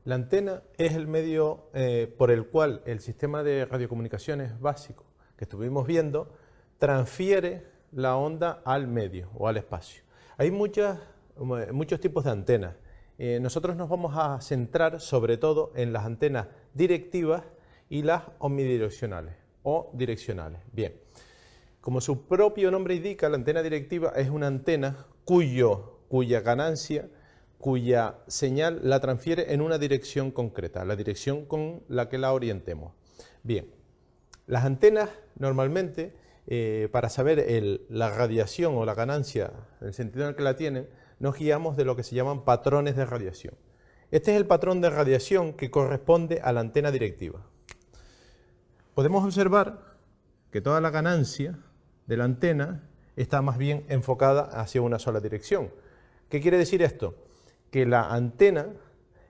La antena es el medio por el cual el sistema de radiocomunicaciones básico que estuvimos viendo transfiere la onda al medio o al espacio. Hay muchos tipos de antenas. Nosotros nos vamos a centrar sobre todo en las antenas directivas y las omnidireccionales o direccionales. Bien, como su propio nombre indica, la antena directiva es una antena cuya ganancia, cuya señal la transfiere en una dirección concreta, la dirección con la que la orientemos. Bien, las antenas normalmente, para saber la radiación o la ganancia, en el sentido en el que la tienen, nos guiamos de lo que se llaman patrones de radiación. Este es el patrón de radiación que corresponde a la antena directiva. Podemos observar que toda la ganancia de la antena está más bien enfocada hacia una sola dirección. ¿Qué quiere decir esto? Que la antena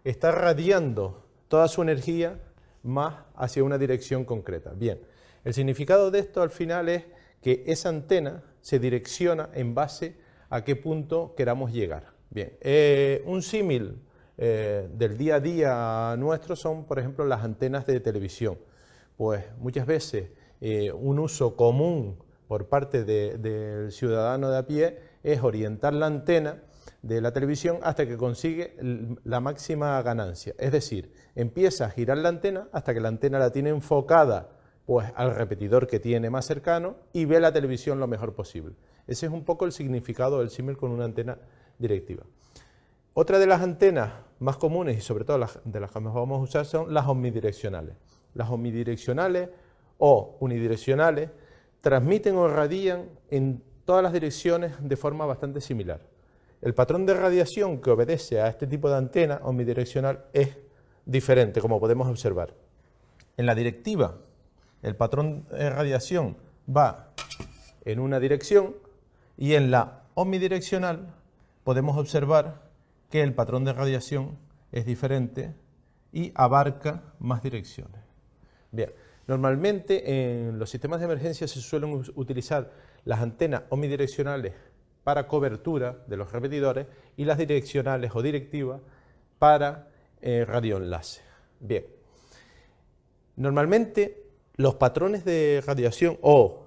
está radiando toda su energía más hacia una dirección concreta. Bien, el significado de esto al final es que esa antena se direcciona en base a qué punto queramos llegar. Bien, un símil del día a día nuestro son, por ejemplo, las antenas de televisión. Pues muchas veces un uso común por parte del ciudadano de a pie es orientar la antena de la televisión hasta que consigue la máxima ganancia. Es decir, empieza a girar la antena hasta que la antena la tiene enfocada pues al repetidor que tiene más cercano y ve la televisión lo mejor posible. Ese es un poco el significado del símil con una antena directiva. Otra de las antenas más comunes y sobre todo de las que más vamos a usar son las omnidireccionales. Las omnidireccionales o unidireccionales transmiten o radian en todas las direcciones de forma bastante similar. El patrón de radiación que obedece a este tipo de antena omnidireccional es diferente, como podemos observar. En la directiva, el patrón de radiación va en una dirección y en la omnidireccional podemos observar que el patrón de radiación es diferente y abarca más direcciones. Bien, normalmente en los sistemas de emergencia se suelen utilizar las antenas omnidireccionales para cobertura de los repetidores y las direccionales o directivas para radioenlace. Bien, normalmente los patrones de radiación o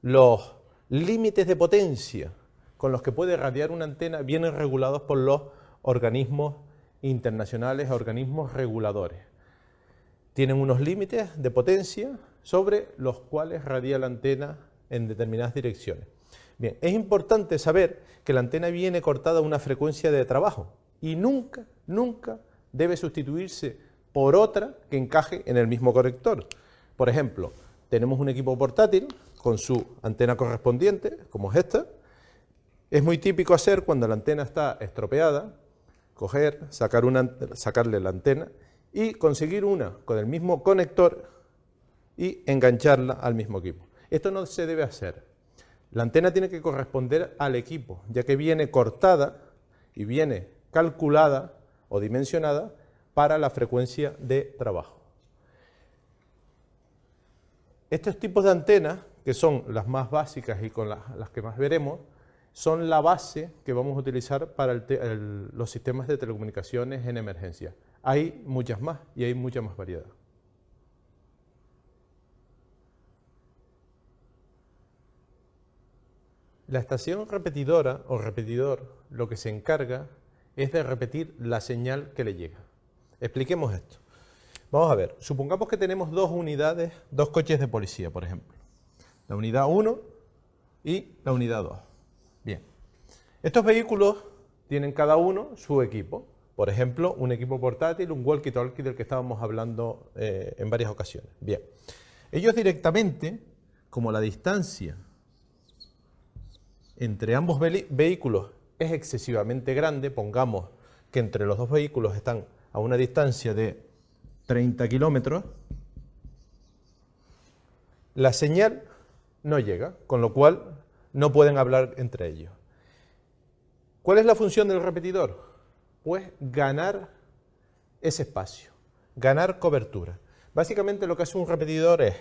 los límites de potencia con los que puede radiar una antena vienen regulados por los organismos internacionales, organismos reguladores. Tienen unos límites de potencia sobre los cuales radia la antena en determinadas direcciones. Bien, es importante saber que la antena viene cortada a una frecuencia de trabajo y nunca debe sustituirse por otra que encaje en el mismo conector. Por ejemplo, tenemos un equipo portátil con su antena correspondiente, como es esta. Es muy típico hacer cuando la antena está estropeada, sacarle la antena y conseguir una con el mismo conector y engancharla al mismo equipo. Esto no se debe hacer. La antena tiene que corresponder al equipo, ya que viene cortada y viene calculada o dimensionada para la frecuencia de trabajo. Estos tipos de antenas, que son las más básicas y con las que más veremos, son la base que vamos a utilizar para los sistemas de telecomunicaciones en emergencia. Hay muchas más y hay mucha más variedad. La estación repetidora o repetidor lo que se encarga es de repetir la señal que le llega. Expliquemos esto. Vamos a ver, supongamos que tenemos dos unidades, dos coches de policía, por ejemplo. La unidad 1 y la unidad 2. Bien, estos vehículos tienen cada uno su equipo. Por ejemplo, un equipo portátil, un walkie-talkie del que estábamos hablando en varias ocasiones. Bien, ellos directamente, como la distancia entre ambos vehículos es excesivamente grande, pongamos que entre los dos vehículos están a una distancia de 30 kilómetros, la señal no llega, con lo cual no pueden hablar entre ellos. ¿Cuál es la función del repetidor? Pues ganar ese espacio, ganar cobertura. Básicamente lo que hace un repetidor es,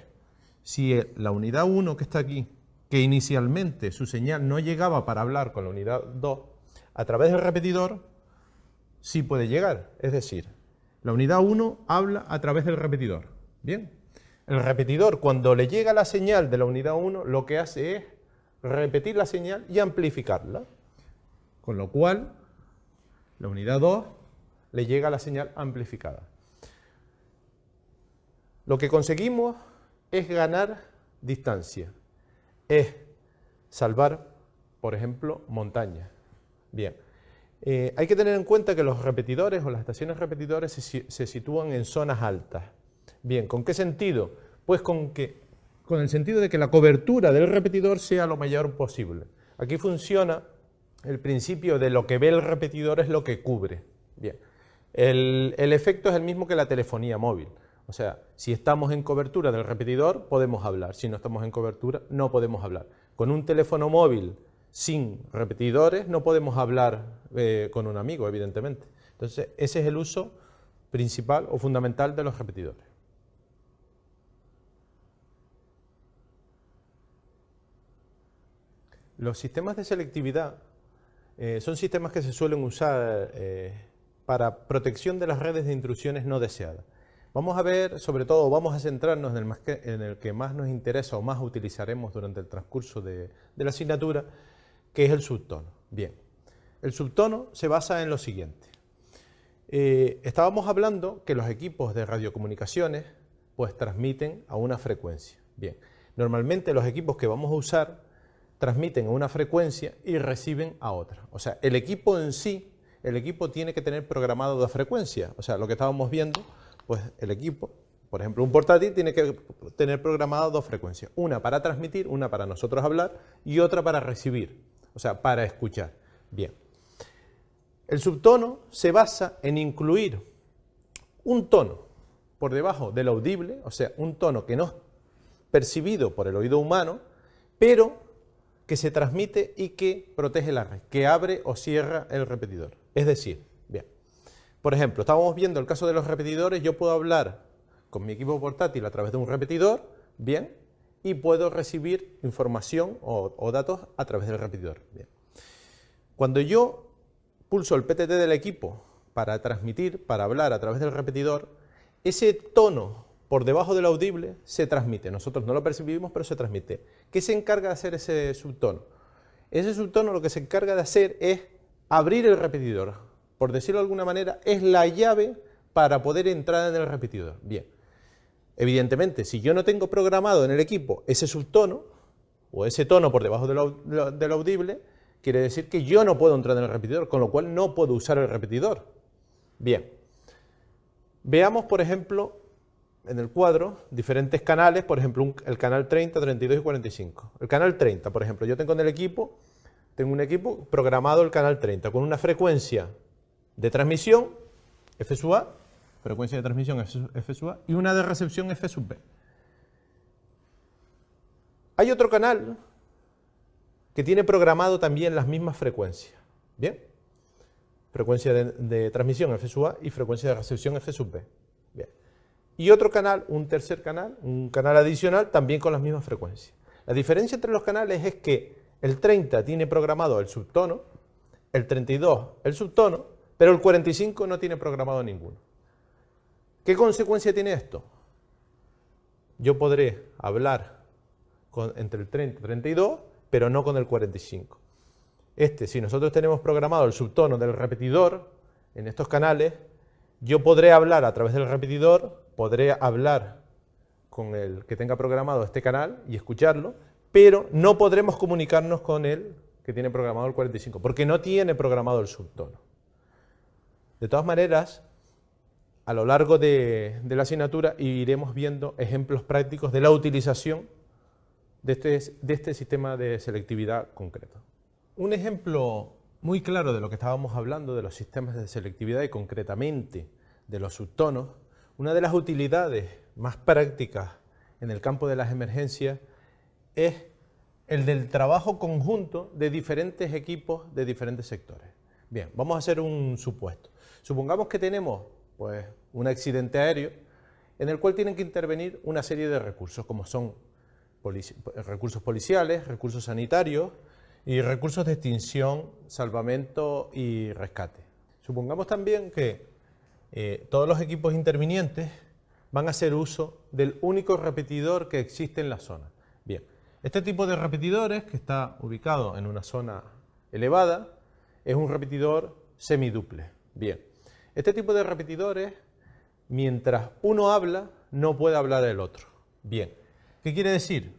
si la unidad 1 que está aquí, que inicialmente su señal no llegaba para hablar con la unidad 2, a través del repetidor sí puede llegar. Es decir, La unidad 1 habla a través del repetidor. Bien. El repetidor, cuando le llega la señal de la unidad 1, lo que hace es repetir la señal y amplificarla. Con lo cual, la unidad 2 le llega la señal amplificada. Lo que conseguimos es ganar distancia, es salvar, por ejemplo, montañas. Bien, hay que tener en cuenta que los repetidores o las estaciones repetidores se sitúan en zonas altas. Bien, ¿con qué sentido? Pues con el sentido de que la cobertura del repetidor sea lo mayor posible. Aquí funciona el principio de lo que ve el repetidor es lo que cubre. Bien, el efecto es el mismo que la telefonía móvil. O sea, si estamos en cobertura del repetidor, podemos hablar. Si no estamos en cobertura, no podemos hablar. Con un teléfono móvil sin repetidores, no podemos hablar con un amigo, evidentemente. Entonces, ese es el uso principal o fundamental de los repetidores. Los sistemas de selectividad son sistemas que se suelen usar para protección de las redes de intrusiones no deseadas. Vamos a ver, sobre todo, vamos a centrarnos en el que más nos interesa o más utilizaremos durante el transcurso de la asignatura, que es el subtono. Bien, el subtono se basa en lo siguiente. Estábamos hablando que los equipos de radiocomunicaciones pues transmiten a una frecuencia. Bien, normalmente los equipos que vamos a usar transmiten a una frecuencia y reciben a otra. O sea, el equipo en sí, el equipo tiene que tener programado dos frecuencias. O sea, lo que estábamos viendo, pues el equipo, por ejemplo, un portátil tiene que tener programado dos frecuencias. Una para transmitir, una para nosotros hablar y otra para recibir, o sea, para escuchar. Bien. El subtono se basa en incluir un tono por debajo del audible, o sea, un tono que no es percibido por el oído humano, pero que se transmite y que protege la red, que abre o cierra el repetidor. Es decir, bien, por ejemplo, estábamos viendo el caso de los repetidores, yo puedo hablar con mi equipo portátil a través de un repetidor, bien, y puedo recibir información o datos a través del repetidor. Bien. Cuando yo pulso el PTT del equipo para transmitir, para hablar a través del repetidor, ese tono por debajo del audible se transmite. Nosotros no lo percibimos, pero se transmite. ¿Qué se encarga de hacer ese subtono? Ese subtono lo que se encarga de hacer es abrir el repetidor. Por decirlo de alguna manera, es la llave para poder entrar en el repetidor. Bien. Evidentemente, si yo no tengo programado en el equipo ese subtono, o ese tono por debajo del audible, quiere decir que yo no puedo entrar en el repetidor, con lo cual no puedo usar el repetidor. Bien. Veamos, por ejemplo, en el cuadro, diferentes canales, por ejemplo, el canal 30, 32 y 45. El canal 30, por ejemplo, yo tengo en el equipo, tengo un equipo programado el canal 30, con una frecuencia de transmisión, F sub A, frecuencia de transmisión F sub A, y una de recepción F sub B. Hay otro canal que tiene programado también las mismas frecuencias, ¿bien? Frecuencia de transmisión F sub A y frecuencia de recepción F sub B. Bien. Y otro canal, un tercer canal, un canal adicional, también con las mismas frecuencias. La diferencia entre los canales es que el 30 tiene programado el subtono, el 32 el subtono, pero el 45 no tiene programado ninguno. ¿Qué consecuencia tiene esto? Yo podré hablar entre el 30 y 32, pero no con el 45. Si nosotros tenemos programado el subtono del repetidor en estos canales, yo podré hablar a través del repetidor, podré hablar con el que tenga programado este canal y escucharlo, pero no podremos comunicarnos con el que tiene programado el 45, porque no tiene programado el subtono. De todas maneras, a lo largo de la asignatura iremos viendo ejemplos prácticos de la utilización de este sistema de selectividad concreto. Un ejemplo muy claro de lo que estábamos hablando, de los sistemas de selectividad y concretamente de los subtonos, una de las utilidades más prácticas en el campo de las emergencias es el del trabajo conjunto de diferentes equipos de diferentes sectores. Bien, vamos a hacer un supuesto. Supongamos que tenemos pues, un accidente aéreo en el cual tienen que intervenir una serie de recursos, como son recursos policiales, recursos sanitarios y recursos de extinción, salvamento y rescate. Supongamos también que todos los equipos intervinientes van a hacer uso del único repetidor que existe en la zona. Bien, este tipo de repetidores, que está ubicado en una zona elevada, es un repetidor semiduple. Bien, este tipo de repetidores, mientras uno habla, no puede hablar el otro. Bien, ¿qué quiere decir?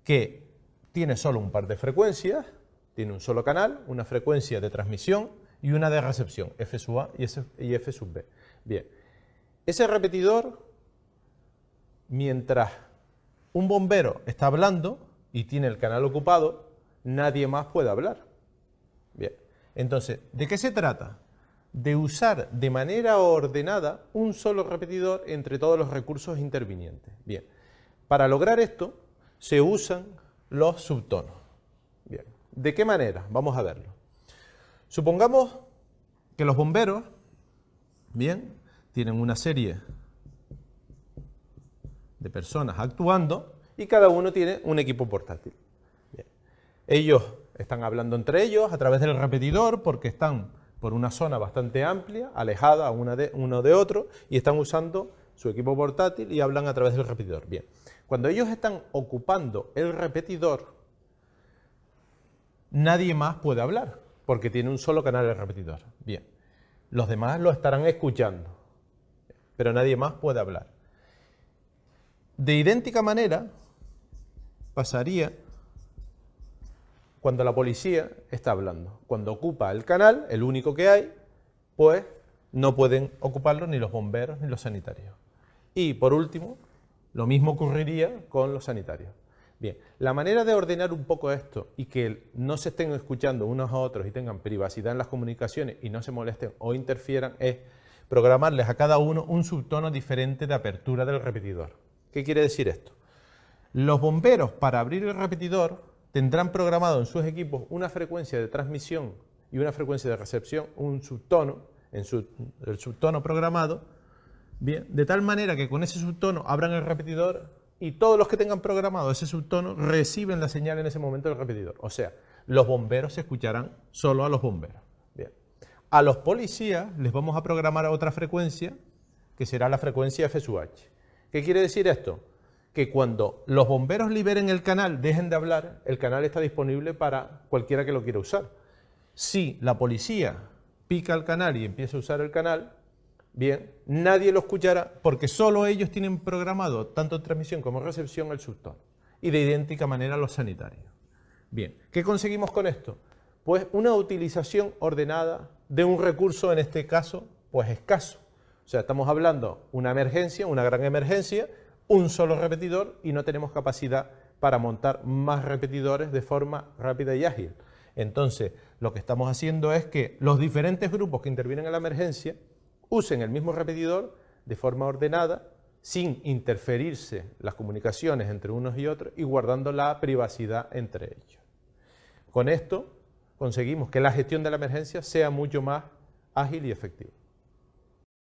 Que tiene solo un par de frecuencias, tiene un solo canal, una frecuencia de transmisión y una de recepción, F sub A y F sub B. Bien, ese repetidor, mientras un bombero está hablando y tiene el canal ocupado, nadie más puede hablar. Bien, entonces, ¿de qué se trata? De usar de manera ordenada un solo repetidor entre todos los recursos intervinientes. Bien, para lograr esto se usan los subtonos. Bien, ¿de qué manera? Vamos a verlo. Supongamos que los bomberos, bien, tienen una serie de personas actuando y cada uno tiene un equipo portátil. Bien. Ellos están hablando entre ellos a través del repetidor porque están por una zona bastante amplia, alejada uno de otro, y están usando su equipo portátil y hablan a través del repetidor. Bien, cuando ellos están ocupando el repetidor, nadie más puede hablar porque tiene un solo canal de repetidor. Bien, los demás lo estarán escuchando, pero nadie más puede hablar. De idéntica manera pasaría cuando la policía está hablando. Cuando ocupa el canal, el único que hay, pues no pueden ocuparlo ni los bomberos ni los sanitarios. Y por último, lo mismo ocurriría con los sanitarios. Bien, la manera de ordenar un poco esto y que no se estén escuchando unos a otros y tengan privacidad en las comunicaciones y no se molesten o interfieran es programarles a cada uno un subtono diferente de apertura del repetidor. ¿Qué quiere decir esto? Los bomberos, para abrir el repetidor, tendrán programado en sus equipos una frecuencia de transmisión y una frecuencia de recepción, un subtono, el subtono programado, bien, de tal manera que con ese subtono abran el repetidor y todos los que tengan programado ese subtono reciben la señal en ese momento del repetidor. O sea, los bomberos se escucharán solo a los bomberos. Bien. A los policías les vamos a programar otra frecuencia que será la frecuencia F sub H. ¿Qué quiere decir esto? Que cuando los bomberos liberen el canal, dejen de hablar, el canal está disponible para cualquiera que lo quiera usar. Si la policía pica el canal y empieza a usar el canal, bien, nadie lo escuchará porque solo ellos tienen programado, tanto en transmisión como en recepción, el subtono. Y de idéntica manera los sanitarios. Bien, ¿qué conseguimos con esto? Pues una utilización ordenada de un recurso, en este caso, pues escaso. O sea, estamos hablando de una emergencia, una gran emergencia, un solo repetidor y no tenemos capacidad para montar más repetidores de forma rápida y ágil. Entonces, lo que estamos haciendo es que los diferentes grupos que intervienen en la emergencia usen el mismo repetidor de forma ordenada, sin interferirse las comunicaciones entre unos y otros y guardando la privacidad entre ellos. Con esto conseguimos que la gestión de la emergencia sea mucho más ágil y efectiva.